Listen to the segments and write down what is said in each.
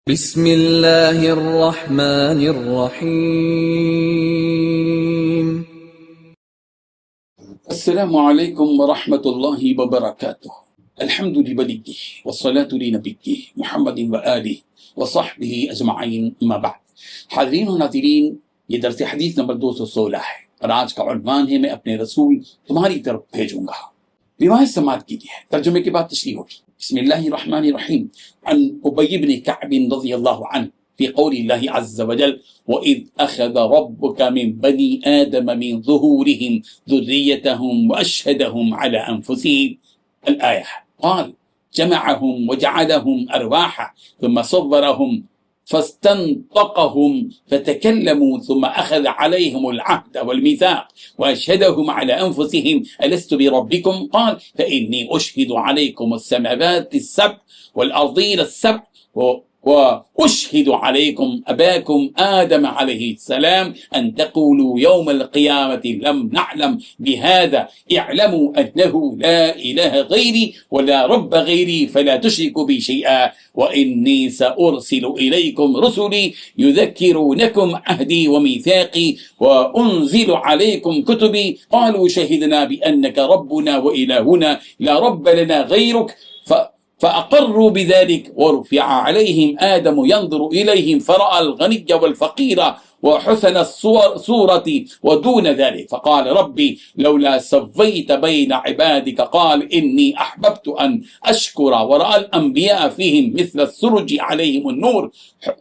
بسم اللہ الرحمن الرحیم۔ السلام علیکم ورحمۃ اللہ وبرکاتہ۔ الحمد للہ والصلاة لنبیہ محمد وآلہ وصحبہ اجمعین، اما بعد۔ حاضرین و ناظرین، یہ درس حدیث نمبر 216 ہے اور آج کا عنوان ہے میں اپنے رسول تمہاری طرف بھیجوں گا۔ روایت سماعت کیجیے، ترجمے کے بعد تشریح ہوگی۔ بسم اللہ الرحمن الرحیم۔ عن ابی بن کعب رضی اللہ عنہ في قول الله عز وجل وَإِذْ أَخَذَ رَبُّكَ مِنْ بَنِي آدَمَ مِنْ ظُهُورِهِمْ ذُرِّيَّتَهُمْ وَأَشْهَدَهُمْ عَلَى أَنفُسِهِمْ الآية۔ قال جمعهم وجعلهم أرواحا ثم صورهم فاستنطقهم فتكلموا ثم أخذ عليهم العهد والميثاق وأشهدهم على أنفسهم ألست بربكم قال فإني أشهد عليكم السماوات السبع والأرضين السبع وأشهد عليكم أباكم آدم عليه السلام أن تقولوا يوم القيامة لم نعلم بهذا اعلموا أنه لا إله غيري ولا رب غيري فلا تشركوا بي شيئا وإني سأرسل إليكم رسلي يذكرونكم عهدي وميثاقي وأنزل عليكم كتبي قالوا شهدنا بأنك ربنا وإلهنا لا رب لنا غيرك فأقروا بذلك ورفع عليهم آدم ينظر إليهم فرأى الغني والفقير وحسن الصورة ودون ذلك فقال ربي لولا سويت بين عبادك قال إني أحببت أن أشكر ورأى الأنبياء فيهم مثل السرج عليهم النور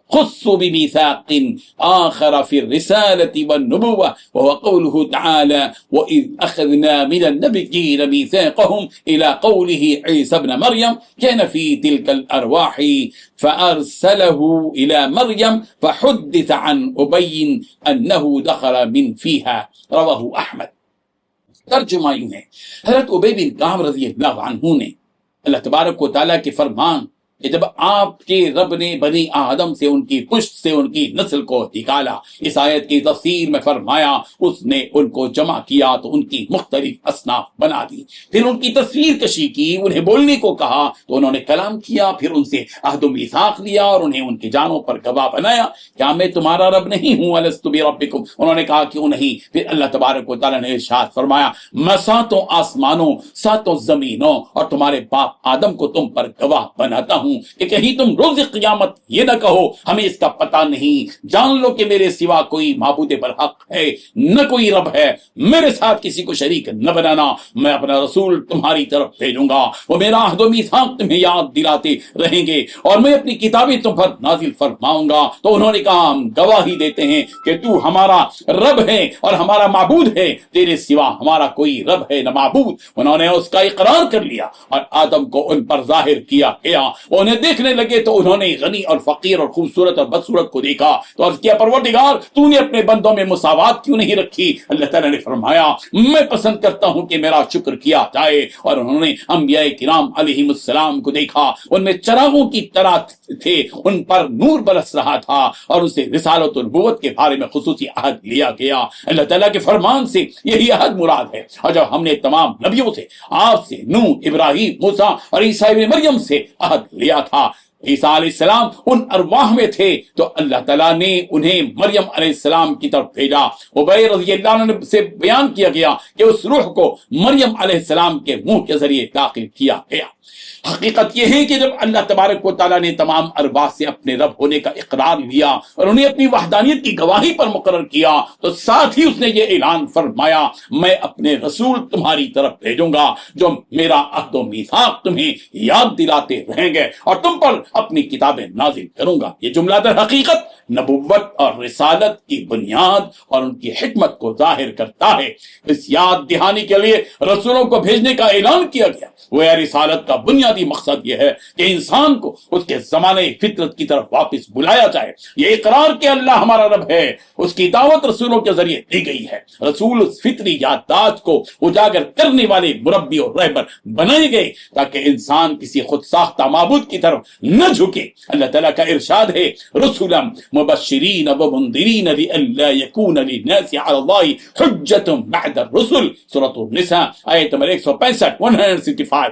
خصوا بميثاق آخر في الرسالة والنبوة وهو قوله تعالى وإذ أخذنا من النبيين ميثاقهم إلى قوله عيسى ابن مريم كان في تلك الأرواح فأرسله إلى مريم فحدث عن أبي أنه دخل من فيها رواہ احمد۔ ترجمہ یوں ہے، حضرت ابی بن کعب رضی اللہ عنہ نے اللہ تبارک و تعالیٰ کے فرمان کہ جب آپ کے رب نے بنی آدم سے ان کی پشت سے ان کی نسل کو نکالا، اس آیت کی تفسیر میں فرمایا اس نے ان کو جمع کیا تو ان کی مختلف اصناف بنا دی، پھر ان کی تصویر کشی کی، انہیں بولنے کو کہا تو انہوں نے کلام کیا، پھر ان سے عہد و میثاق لیا اور انہیں ان کی جانوں پر گواہ بنایا، کیا میں تمہارا رب نہیں ہوں؟ الست بربکم، انہوں نے کہا کیوں نہیں؟ پھر اللہ تبارک و تعالیٰ نے ارشاد فرمایا میں ساتوں آسمانوں ساتوں زمینوں اور تمہارے باپ آدم کو تم پر گواہ بناتا ہوں کہ کہیں تم روز قیامت یہ نہ کہو ہمیں اس کا پتہ نہیں، جان لو کہ میرے سوا کوئی معبود برحق ہے نہ کوئی رب ہے، میرے ساتھ کسی کو شریک نہ بنانا، میں اپنا رسول تمہاری طرف بھیجوں گا، وہ میرا عہد و میثاق تمہیں یاد دلاتے رہیں گے اور میں اپنی کتابیں تم پر نازل فرماؤں گا۔ تو انہوں نے کہا ہم گواہی دیتے ہیں کہ تو ہمارا رب ہے اور ہمارا معبود ہے، تیرے سوا ہمارا کوئی رب ہے نہ معبود۔ انہوں نے اس کا اقرار کر لیا اور آدم کو ان پر ظاہر کیا گیا، انہیں دیکھنے لگے تو انہوں نے غنی اور فقیر اور خوبصورت اور بدصورت کو دیکھا تو عرض کیا پروردگار تو نے اپنے بندوں میں مساوات کیوں نہیں رکھی؟ اللہ تعالیٰ نے فرمایا میں پسند کرتا ہوں کہ میرا شکر کیا جائے، اور انہوں نے انبیاء کرام علیہم السلام کو دیکھا، ان میں چراغوں کی طرح تھے، ان پر نور برس رہا تھا اور ان سے رسالت و نبوت کے بارے میں خصوصی عہد لیا گیا۔ اللہ تعالیٰ کے فرمان سے یہی عہد مراد ہے، اور جب ہم نے تمام نبیوں سے، آپ سے، نوح، ابراہیم، موسیٰ اور عیسیٰ ابن مریم سے عہد لیا تھا، عیسیٰ علیہ السلام ان ارواح میں تھے تو اللہ تعالیٰ نے انہیں مریم علیہ السلام کی طرف بھیجا۔ ابی رضی اللہ عنہ سے بیان کیا گیا کہ اس روح کو مریم علیہ السلام کے منہ کے ذریعے داخل کیا گیا۔ حقیقت یہ ہے کہ جب اللہ تبارک و تعالیٰ نے تمام ارواح سے اپنے رب ہونے کا اقرار لیا اور انہیں اپنی وحدانیت کی گواہی پر مقرر کیا تو ساتھ ہی اس نے یہ اعلان فرمایا میں اپنے رسول تمہاری طرف بھیجوں گا جو میرا عہد و میثاق تمہیں یاد دلاتے رہیں گے اور تم پر اپنی کتابیں نازل کروں گا۔ یہ جملہ در حقیقت نبوت اور رسالت کی بنیاد اور ان کی حکمت کو ظاہر کرتا ہے۔ اس یاد دہانی کے لیے رسولوں کو بھیجنے کا اعلان کیا گیا۔ وہ رسالت کا بنیادی مقصد یہ ہے کہ انسان کو اس کے زمانے فطرت کی طرف واپس بلایا جائے، یہ اقرار کہ اللہ ہمارا رب ہے اس کی دعوت رسولوں کے ذریعے دی گئی ہے۔ رسول اس فطری یادداشت کو اجاگر کرنے والے مربی اور رہبر بنائے گئے تاکہ انسان کسی خود ساختہ معبود کی طرف نہ جھکے۔ اللہ تعالیٰ کا ارشاد ہے رسولا مبشرین ومنذرین لئلا یکون للناس علی اللہ حجۃ بعد الرسل، سورۃ النساء آیت نمبر 165